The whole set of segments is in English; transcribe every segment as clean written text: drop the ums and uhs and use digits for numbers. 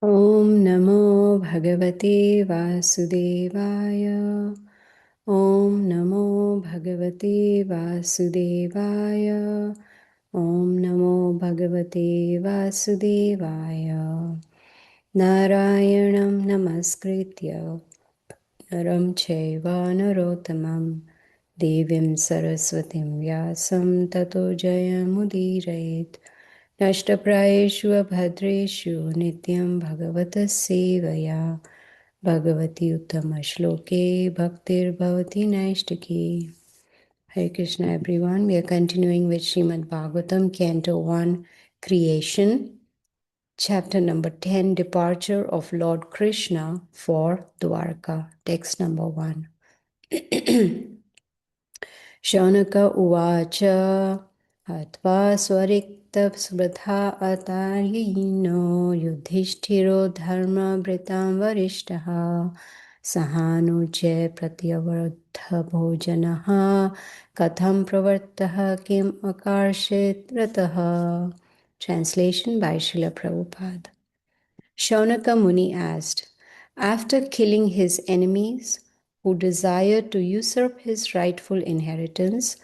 Om Namo Bhagavate Vasudevaya. Om Namo Bhagavate Vasudevaya. Om Namo Bhagavate Vasudevaya. Narayanam Namaskritya Naram Chaiva Narottamam Devim Saraswatim Vyasam Tato Jayamudirayet Nashtaprayeshu Abhadreshu Nityam Bhagavata Sevaya Bhagavati Uttama Shloke Bhaktir Bhavati Naishtaki. Hare Krishna everyone. We are continuing with Srimad Bhagavatam, Canto 1, Creation, Chapter number 10, Departure of Lord Krishna for Dwarka. Text number 1. Shaunaka Uvacha Atva Swarikta Ataryino Yudhishthiro Dharma Britam Varishtaha Sahanuje Pratyavaradha Bhojanaha Katham Pravartaha Kim Akarshit Rataha. Translation by Srila Prabhupada. Shaunaka Muni asked, after killing his enemies who desired to usurp his rightful inheritance,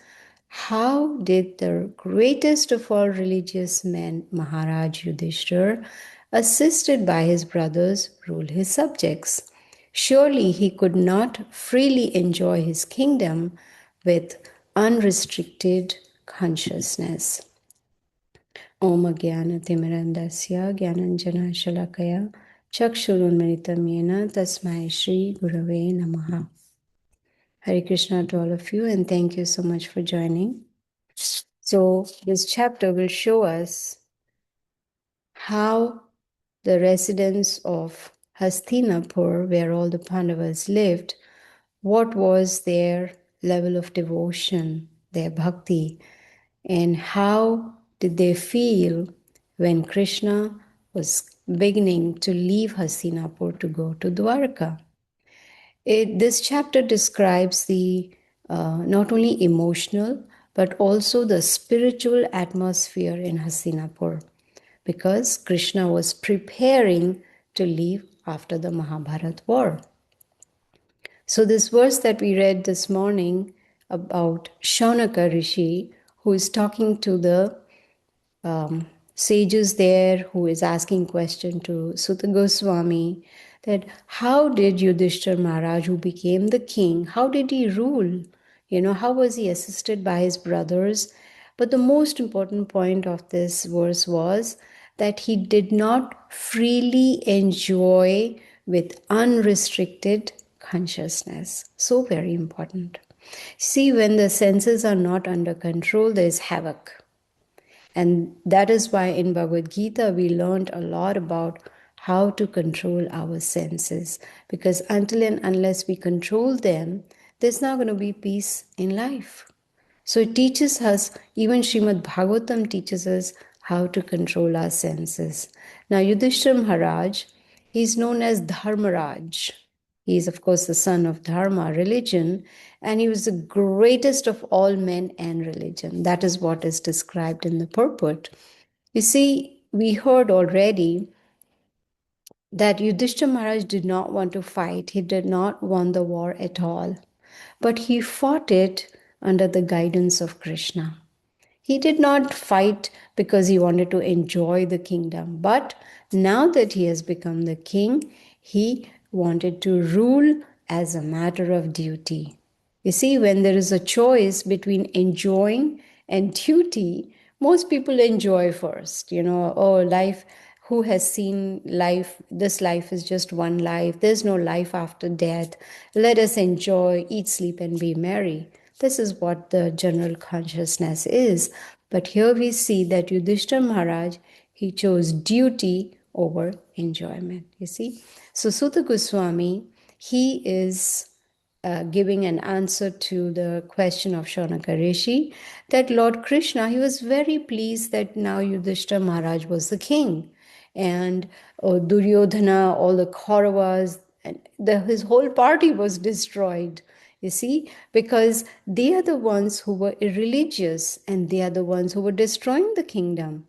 how did the greatest of all religious men, Maharaj Yudhishthir, assisted by his brothers, rule his subjects? Surely he could not freely enjoy his kingdom with unrestricted consciousness. Om Jnana-timirandasya Jnananjana-shalakaya Chakshurunmilitam Yena Tasmai Shri Gurave Namaha. Hare Krishna to all of you, and thank you so much for joining. So this chapter will show us how the residents of Hastinapur, where all the Pandavas lived, what was their level of devotion, their bhakti, and how did they feel when Krishna was beginning to leave Hastinapur to go to Dwarka. This chapter describes the not only emotional but also the spiritual atmosphere in Hastinapur, because Krishna was preparing to leave after the Mahabharat war. So this verse that we read this morning about Shaunaka Rishi, who is talking to the sages there, who is asking question to Sutta Goswami, that how did Yudhishthir Maharaj, who became the king, how did he rule? How was he assisted by his brothers? But the most important point of this verse was that he did not freely enjoy with unrestricted consciousness. So very important. See, when the senses are not under control, there is havoc. And that is why in Bhagavad Gita we learned a lot about how to control our senses. Because until and unless we control them, there's not going to be peace in life. So it teaches us, even Srimad Bhagavatam teaches us how to control our senses. Now Yudhishthira Maharaj, he's known as Dharmaraj. He is, of course, the son of Dharma, religion, and he was the greatest of all men and religion. That is what is described in the purport. You see, we heard already that Yudhishthira Maharaj did not want to fight. He did not want the war at all. But he fought it under the guidance of Krishna. He did not fight because he wanted to enjoy the kingdom. But now that he has become the king, he wanted to rule as a matter of duty. You see, when there is a choice between enjoying and duty, most people enjoy first. Life, who has seen life? This life is just one life. There's no life after death. Let us enjoy, eat, sleep, and be merry. This is what the general consciousness is. But here we see that Yudhishthira Maharaj, he chose duty over enjoyment. You see? So Sutta Goswami, he is giving an answer to the question of Shaunaka Rishi, that Lord Krishna, he was very pleased that now Yudhishthira Maharaj was the king. And Duryodhana, all the Kauravas, and his whole party was destroyed. You see, because they are the ones who were irreligious and they are the ones who were destroying the kingdom.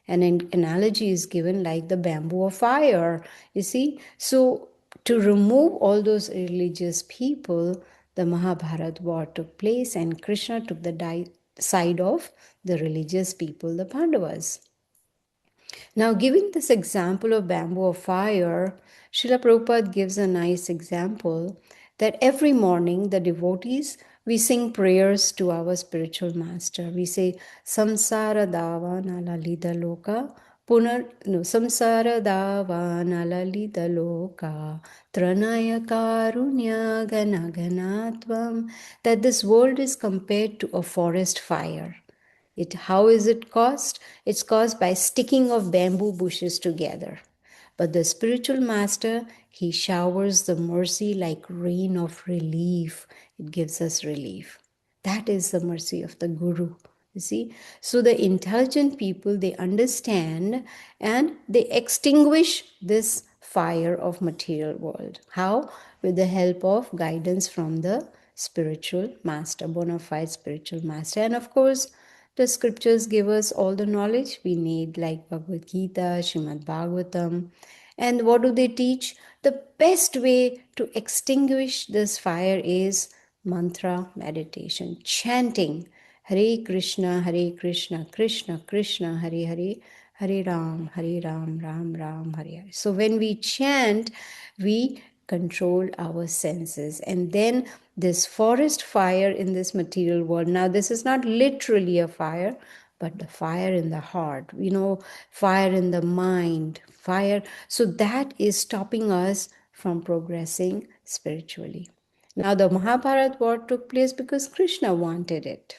An analogy is given like the bamboo of fire, you see. So to remove all those religious people, the Mahabharat war took place, and Krishna took the side of the religious people, the Pandavas. Now, giving this example of bamboo of fire, Srila Prabhupada gives a nice example that every morning the devotees, we sing prayers to our spiritual master. We say, Samsara Dava Nalalita Loka, Samsara Dava Nalalita Loka, Tranaya Karunya Gana Ganatvam, that this world is compared to a forest fire. How is it caused? It's caused by sticking of bamboo bushes together. But the spiritual master, he showers the mercy like rain of relief. It gives us relief. That is the mercy of the Guru. You see? So the intelligent people, they understand and they extinguish this fire of material world. How? With the help of guidance from the spiritual master, bona fide spiritual master. And of course, the scriptures give us all the knowledge we need, like Bhagavad Gita, Srimad Bhagavatam. And what do they teach? The best way to extinguish this fire is mantra meditation, chanting Hare Krishna, Hare Krishna, Krishna Krishna, Hare Hare, Hare Ram, Ram Ram, Hare Hare. So when we chant, we control our senses. And then this forest fire in this material world. Now, this is not literally a fire, but the fire in the heart, fire in the mind, fire. So that is stopping us from progressing spiritually. Now, the Mahabharat war took place because Krishna wanted it.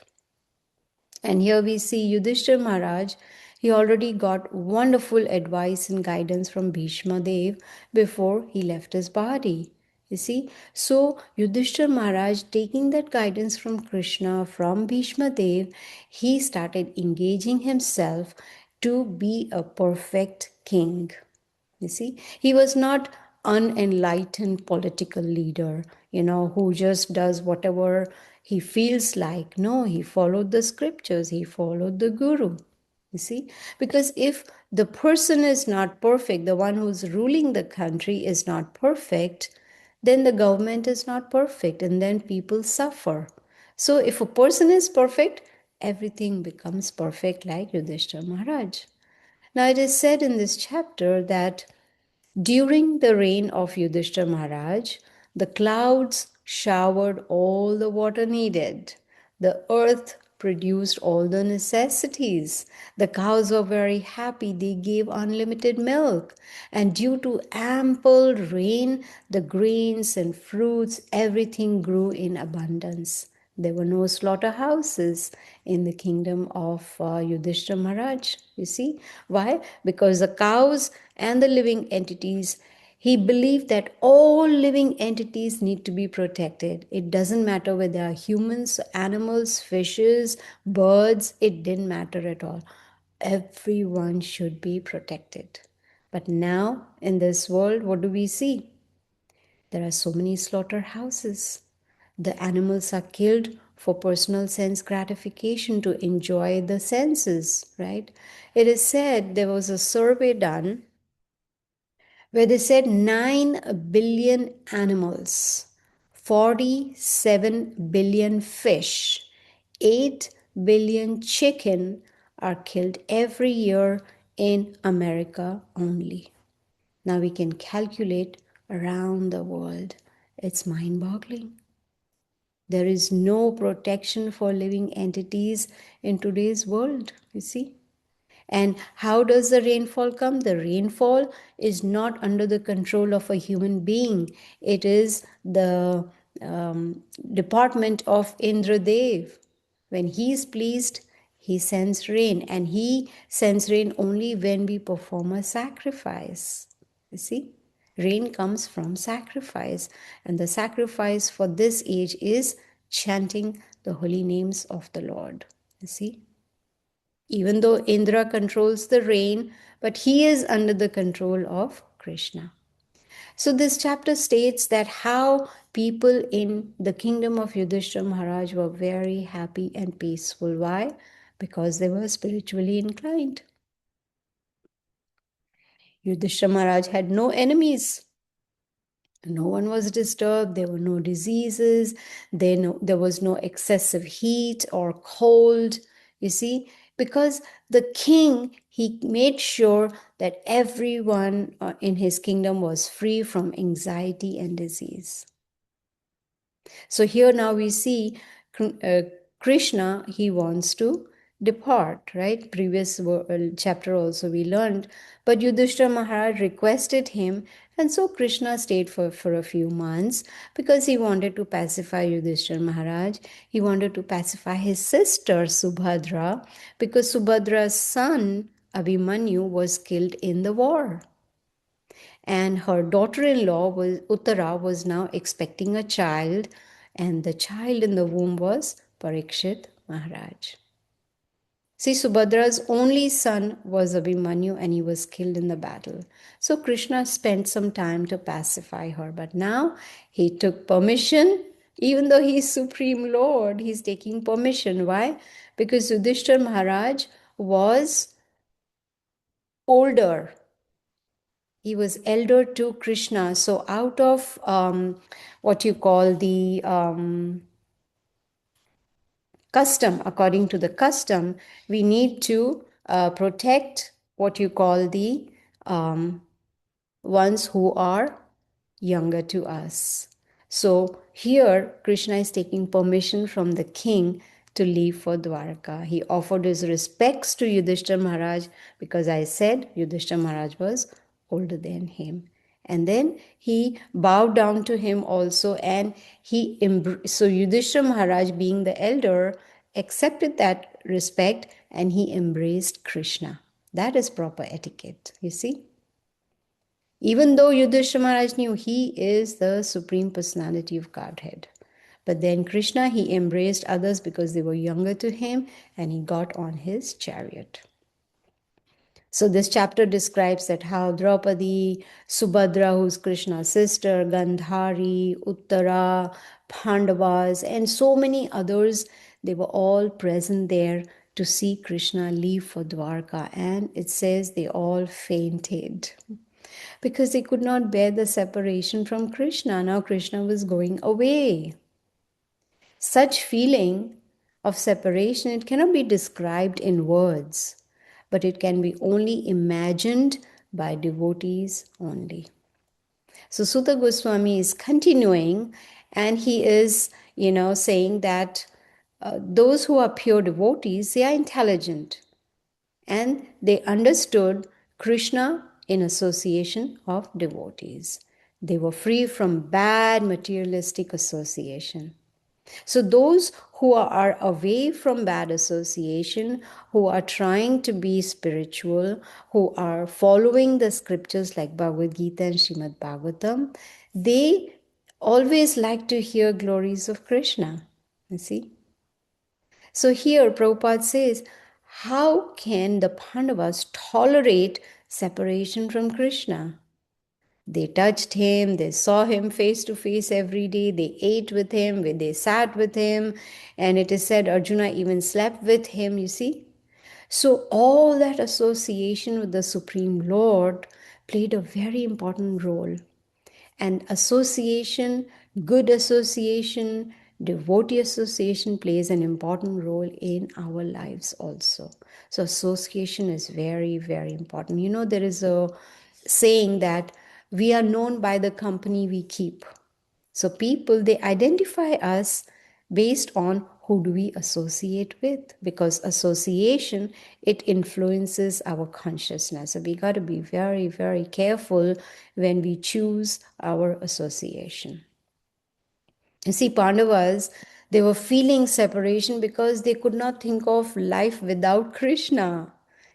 And here we see Yudhishthir Maharaj, he already got wonderful advice and guidance from Bhishma Dev before he left his body. You see, so Yudhishthir Maharaj, taking that guidance from Krishna, from Bhishma Dev, he started engaging himself to be a perfect king. You see, he was not unenlightened political leader, who just does whatever he feels like. No, he followed the scriptures, he followed the guru. You see, because if the person is not perfect, the one who's ruling the country is not perfect, then the government is not perfect, and then people suffer. So if a person is perfect, everything becomes perfect, like Yudhishthira Maharaj. Now, it is said in this chapter that during the reign of Yudhishthira Maharaj, the clouds showered all the water needed. The earth produced all the necessities. The cows were very happy. They gave unlimited milk. And due to ample rain, the grains and fruits, everything grew in abundance. There were no slaughterhouses in the kingdom of Yudhishthira Maharaj. You see? Why? Because the cows and the living entities, he believed that all living entities need to be protected. It doesn't matter whether they are humans, animals, fishes, birds, it didn't matter at all. Everyone should be protected. But now, in this world, what do we see? There are so many slaughterhouses. The animals are killed for personal sense gratification to enjoy the senses, right? It is said there was a survey done where they said 9 billion animals, 47 billion fish, 8 billion chicken are killed every year in America only. Now we can calculate around the world. It's mind boggling. There is no protection for living entities in today's world, you see. And how does the rainfall come? The rainfall is not under the control of a human being. It is the department of Indradev. When he is pleased, he sends rain, and he sends rain only when we perform a sacrifice. You see? Rain comes from sacrifice, and the sacrifice for this age is chanting the holy names of the Lord. You see? Even though Indra controls the rain, but he is under the control of Krishna. So this chapter states that how people in the kingdom of Yudhishthira Maharaj were very happy and peaceful. Why? Because they were spiritually inclined. Yudhishthira Maharaj had no enemies. No one was disturbed. There were no diseases. There was no excessive heat or cold. You see, because the king, he made sure that everyone in his kingdom was free from anxiety and disease. So here now we see Krishna, he wants to depart, right? Previous chapter also we learned. But Yudhishthira Maharaj requested him, and so Krishna stayed for a few months because he wanted to pacify Yudhishthira Maharaj. He wanted to pacify his sister Subhadra because Subhadra's son Abhimanyu was killed in the war. And her daughter-in-law was Uttara was now expecting a child, and the child in the womb was Parikshit Maharaj. See, Subhadra's only son was Abhimanyu, and he was killed in the battle. So Krishna spent some time to pacify her, but now he took permission. Even though he is Supreme Lord, he's taking permission. Why? Because Yudhishthira Maharaj was older. He was elder to Krishna. So out of what you call the custom, according to the custom, we need to protect what you call the ones who are younger to us. So here, Krishna is taking permission from the king to leave for Dwarka. He offered his respects to Yudhishthira Maharaj because I said Yudhishthira Maharaj was older than him. And then he bowed down to him also, and so Yudhishthira Maharaj, being the elder, accepted that respect and he embraced Krishna. That is proper etiquette, you see. Even though Yudhishthira Maharaj knew he is the Supreme Personality of Godhead. But then Krishna, he embraced others because they were younger to him, and he got on his chariot. So this chapter describes that how Draupadi, Subhadra, who's Krishna's sister, Gandhari, Uttara, Pandavas, and so many others, they were all present there to see Krishna leave for Dwarka. And it says they all fainted because they could not bear the separation from Krishna. Now Krishna was going away. Such feeling of separation, it cannot be described in words, but it can be only imagined by devotees only. So Sutta Goswami is continuing, and he is, saying that those who are pure devotees, they are intelligent, and they understood Krishna in association of devotees. They were free from bad materialistic association. So those who are away from bad association, who are trying to be spiritual, who are following the scriptures like Bhagavad Gita and Srimad Bhagavatam, they always like to hear glories of Krishna. You see? So here Prabhupada says, how can the Pandavas tolerate separation from Krishna? They touched him, they saw him face to face every day, they ate with him, they sat with him, and it is said Arjuna even slept with him, you see. So all that association with the Supreme Lord played a very important role. And association, good association, devotee association plays an important role in our lives also. So association is very, very important. There is a saying that we are known by the company we keep. So people, they identify us based on who do we associate with, because association, it influences our consciousness. So we got to be very, very careful when we choose our association. You see, Pandavas, they were feeling separation because they could not think of life without Krishna.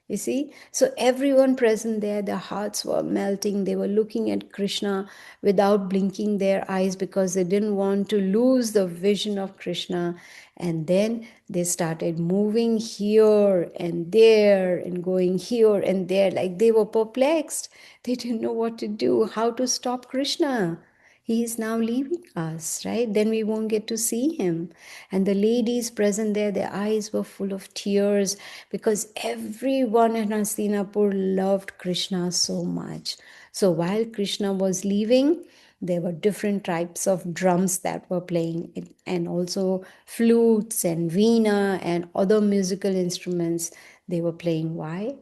You see, so everyone present there, their hearts were melting. They were looking at Krishna without blinking their eyes because they didn't want to lose the vision of Krishna. And then they started moving here and there and going here and there, like they were perplexed. They didn't know what to do, how to stop Krishna. He is now leaving us, right? Then we won't get to see him. And the ladies present there, their eyes were full of tears because everyone in Hastinapur loved Krishna so much. So while Krishna was leaving, there were different types of drums that were playing, and also flutes and veena and other musical instruments they were playing. Why?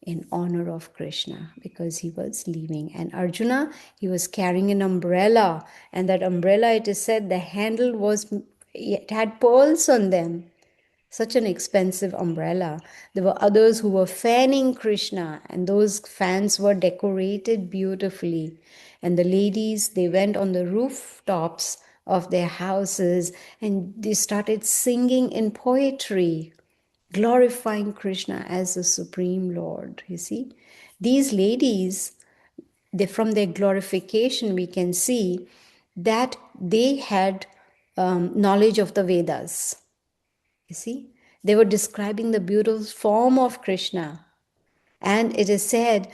In honor of Krishna, because he was leaving. And Arjuna, he was carrying an umbrella, and that umbrella, it is said, the handle was, it had pearls on them. Such an expensive umbrella. There were others who were fanning Krishna, and those fans were decorated beautifully. And the ladies, they went on the rooftops of their houses and they started singing in poetry, glorifying Krishna as the Supreme Lord. You see, these ladies, from their glorification, we can see that they had knowledge of the Vedas. You see, they were describing the beautiful form of Krishna. And it is said,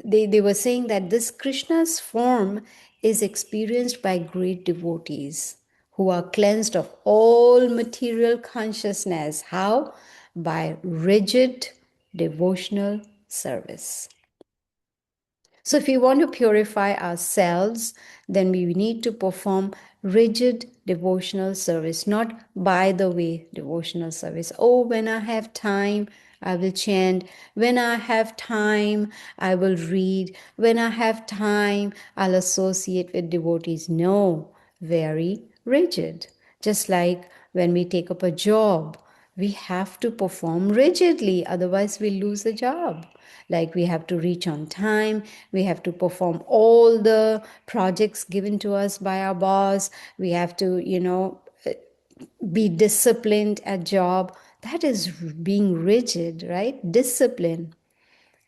they were saying that this Krishna's form is experienced by great devotees who are cleansed of all material consciousness. How? By rigid devotional service. So, if we want to purify ourselves, then we need to perform rigid devotional service, not by the way devotional service. Oh, when I have time, I will chant. When I have time, I will read. When I have time, I'll associate with devotees. No, very rigid. Just like when we take up a job, we have to perform rigidly, otherwise, we lose the job. Like we have to reach on time, we have to perform all the projects given to us by our boss, we have to, be disciplined at job. That is being rigid, right? Discipline.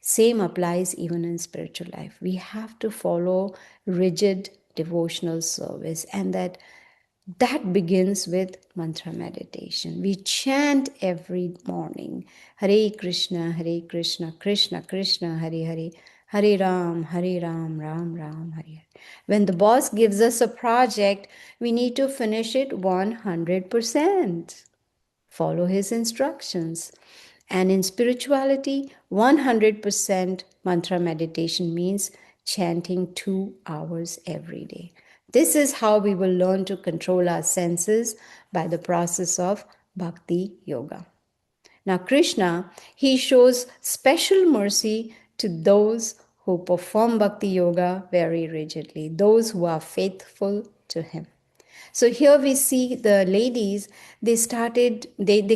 Same applies even in spiritual life. We have to follow rigid devotional service, and that begins with mantra meditation. We chant every morning Hare Krishna, Hare Krishna, Krishna Krishna, Hare Hare, Hare Ram, Ram Ram, Hare Hare. When the boss gives us a project, we need to finish it 100%. Follow his instructions. And in spirituality, 100% mantra meditation means chanting 2 hours every day. This is how we will learn to control our senses by the process of bhakti yoga. Now, Krishna, he shows special mercy to those who perform bhakti yoga very rigidly, those who are faithful to him. So here we see the ladies, they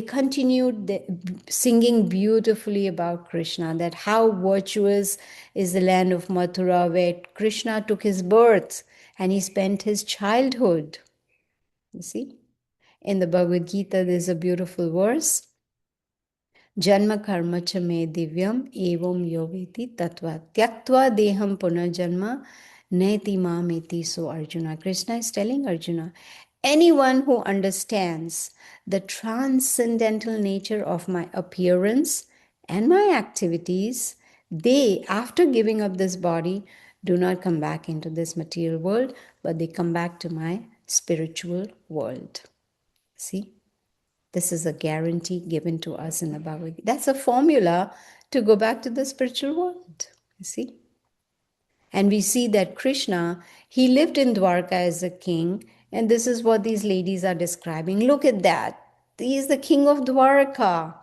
continued singing beautifully about Krishna, that how virtuous is the land of Mathura where Krishna took his birth and he spent his childhood. You see? In the Bhagavad Gita, there's a beautiful verse. Janma karma cha me divyam evam yoveti tatva tyaktva deham punarjanma neti mameti. So Arjuna, Krishna is telling Arjuna, anyone who understands the transcendental nature of my appearance and my activities, they, after giving up this body, do not come back into this material world, but they come back to my spiritual world. See? This is a guarantee given to us in the Bhagavad Gita. That's a formula to go back to the spiritual world. You see? And we see that Krishna, he lived in Dwarka as a king, and this is what these ladies are describing. Look at that. He is the king of Dwarka,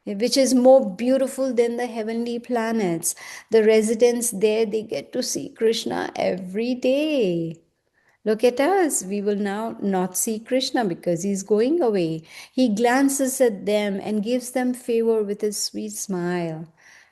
which is more beautiful than the heavenly planets. The residents there, they get to see Krishna every day. Look at us. We will now not see Krishna because he's going away. He glances at them and gives them favor with his sweet smile.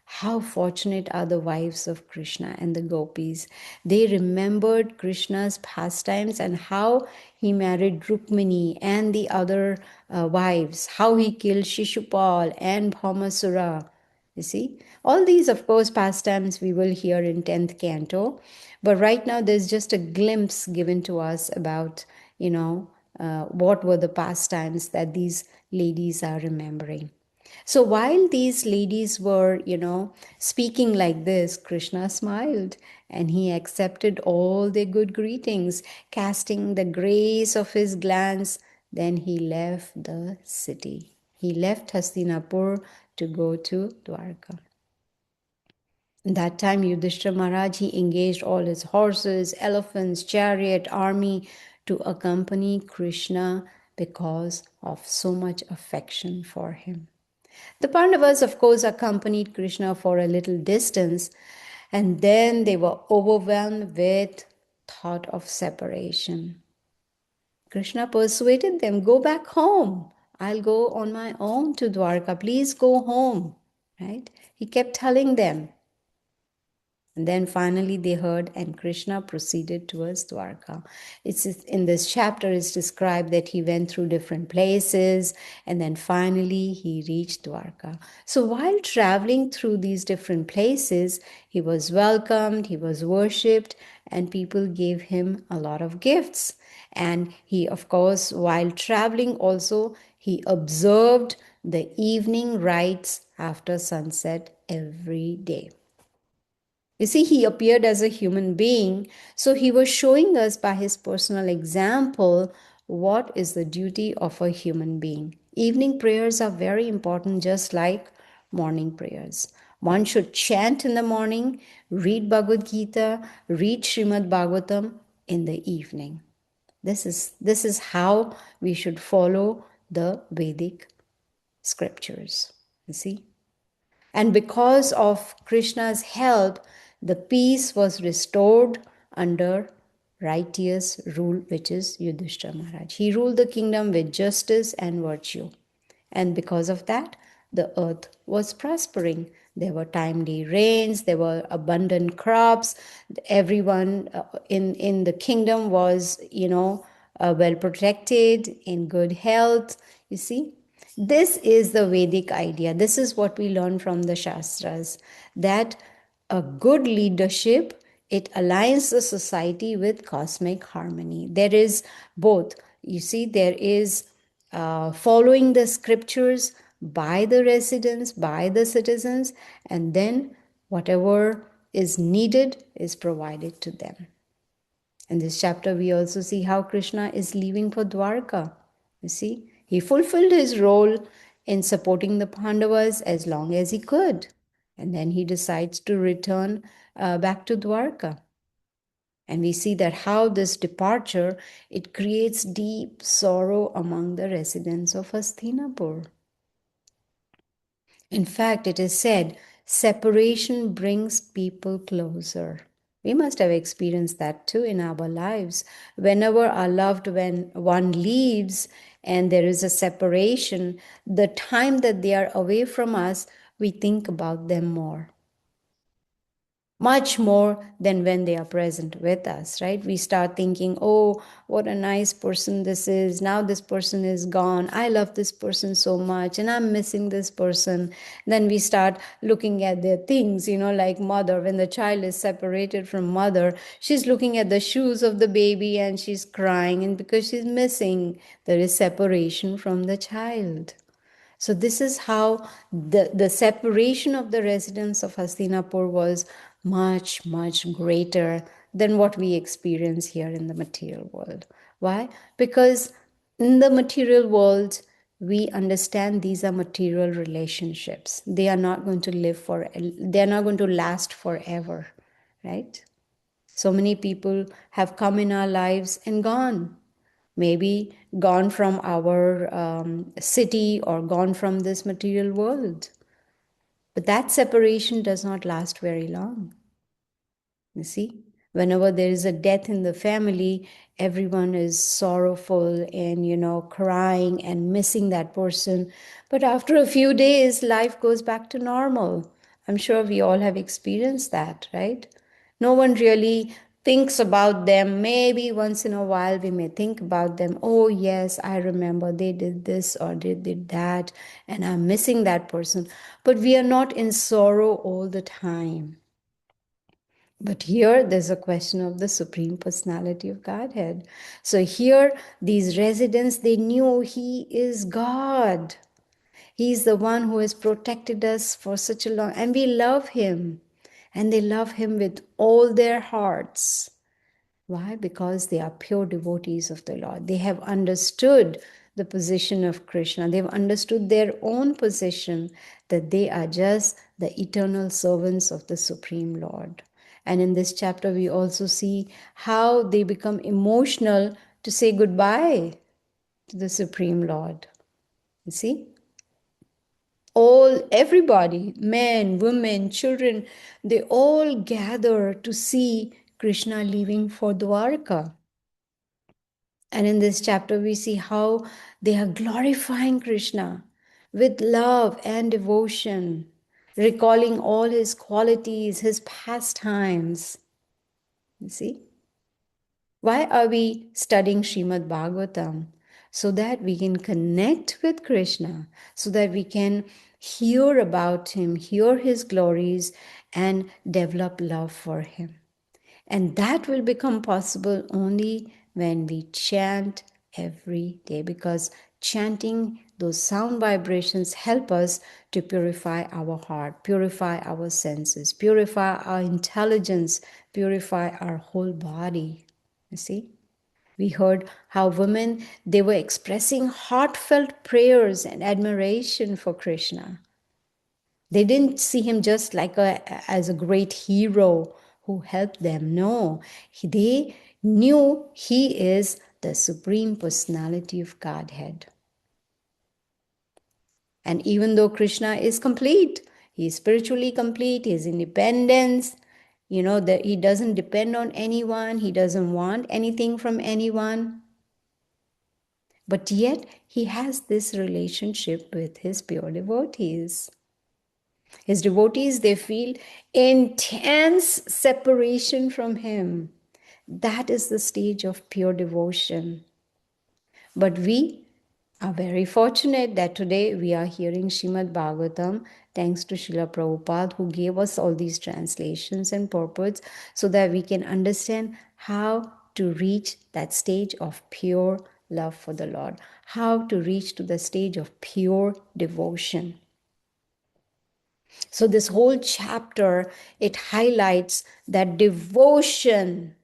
How fortunate are the wives of Krishna and the gopis. They remembered Krishna's pastimes and how he married Rukmini and the other wives, how he killed Shishupal and Bhaumasura. You see, all these, of course, pastimes we will hear in 10th canto. But right now, there's just a glimpse given to us about, what were the pastimes that these ladies are remembering. So while these ladies were, speaking like this, Krishna smiled and he accepted all their good greetings, casting the grace of his glance. Then he left the city. He left Hastinapur to go to Dwarka. That time, Yudhishthira Maharaj, he engaged all his horses, elephants, chariot, army to accompany Krishna because of so much affection for him. The Pandavas, of course, accompanied Krishna for a little distance, and then they were overwhelmed with thought of separation. Krishna persuaded them, go back home. I'll go on my own to Dwarka. Please go home. Right? He kept telling them. And then finally they heard, and Krishna proceeded towards Dwarka. It's in this chapter, it's described that he went through different places, and then finally he reached Dwarka. So while traveling through these different places, he was welcomed, he was worshipped, and people gave him a lot of gifts. And he, of course, while traveling also, he observed the evening rites after sunset every day. You see, he appeared as a human being, so he was showing us by his personal example what is the duty of a human being. Evening prayers are very important, just like morning prayers. One should chant in the morning, read Bhagavad Gita, read Srimad Bhagavatam in the evening. This is how we should follow the Vedic scriptures. You see? And because of Krishna's help, the peace was restored under righteous rule, which is Yudhishthira Maharaj. He ruled the kingdom with justice and virtue. And because of that, the earth was prospering. There were timely rains, there were abundant crops. Everyone in the kingdom was, well protected, in good health. You see, this is the Vedic idea. This is what we learn from the Shastras, that a good leadership, it aligns the society with cosmic harmony. There is both. You see, there is following the scriptures by the residents, by the citizens, and then whatever is needed is provided to them. In this chapter, we also see how Krishna is leaving for Dwarka. You see, he fulfilled his role in supporting the Pandavas as long as he could. And then he decides to return back to Dwarka. And we see that how this departure, it creates deep sorrow among the residents of Hastinapur. In fact, it is said, separation brings people closer. We must have experienced that too in our lives. Whenever our loved one leaves and there is a separation, the time that they are away from us, we think about them more. Much more than when they are present with us, right? We start thinking, oh, what a nice person this is. Now this person is gone. I love this person so much and I'm missing this person. Then we start looking at their things, like mother. When the child is separated from mother, she's looking at the shoes of the baby and she's crying, and because she's missing, there is separation from the child. So this is how the separation of the residents of Hastinapur was much, much greater than what we experience here in the material world. Why? Because in the material world, we understand these are material relationships. They are not going to they are not going to last forever, right? So many people have come in our lives and gone. Maybe gone from our city or gone from this material world. But that separation does not last very long. You see, whenever there is a death in the family, everyone is sorrowful and, crying and missing that person. But after a few days, life goes back to normal. I'm sure we all have experienced that, right? No one really thinks about them. Maybe once in a while we may think about them. Oh, yes, I remember they did this or they did that, and I'm missing that person. But we are not in sorrow all the time. But here there's a question of the Supreme Personality of Godhead. So here, these residents, they knew he is God. He's the one who has protected us for such a long, and we love him. And they love him with all their hearts. Why? Because they are pure devotees of the Lord. They have understood the position of Krishna. They've understood their own position, that they are just the eternal servants of the Supreme Lord. And in this chapter, we also see how they become emotional to say goodbye to the Supreme Lord. You see? Everybody, men, women, children, they all gather to see Krishna leaving for Dwarka. And in this chapter, we see how they are glorifying Krishna with love and devotion, recalling all his qualities, his pastimes. You see? Why are we studying Srimad Bhagavatam? So that we can connect with Krishna, so that we can hear about him, hear his glories, and develop love for him. And that will become possible only when we chant every day, because chanting those sound vibrations help us to purify our heart, purify our senses, purify our intelligence, purify our whole body. You see? We heard how women, they were expressing heartfelt prayers and admiration for Krishna. They didn't see him just like as a great hero who helped them. No, they knew he is the Supreme Personality of Godhead. And even though Krishna is complete, he is spiritually complete, his independence, that he doesn't depend on anyone, he doesn't want anything from anyone. But yet he has this relationship with his pure devotees. His devotees, they feel intense separation from him. That is the stage of pure devotion. But we are very fortunate that today we are hearing Srimad Bhagavatam, thanks to Srila Prabhupada, who gave us all these translations and purports so that we can understand how to reach that stage of pure love for the Lord, how to reach to the stage of pure devotion. So this whole chapter, it highlights that devotion.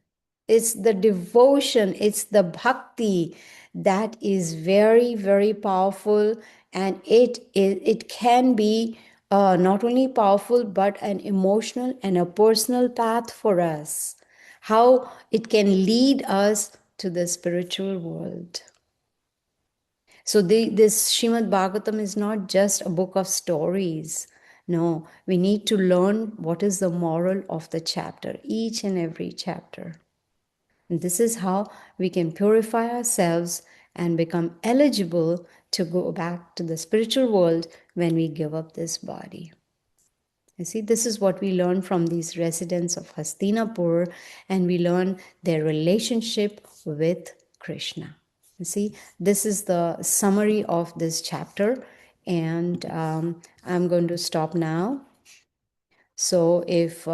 It's the devotion, it's the bhakti that is very, very powerful, and it can be not only powerful but an emotional and a personal path for us. How it can lead us to the spiritual world. So this Srimad Bhagavatam is not just a book of stories. No, we need to learn what is the moral of the chapter, each and every chapter. And this is how we can purify ourselves and become eligible to go back to the spiritual world when we give up this body. You see, this is what we learn from these residents of Hastinapur, and we learn their relationship with Krishna. You see, this is the summary of this chapter, and I'm going to stop now. So if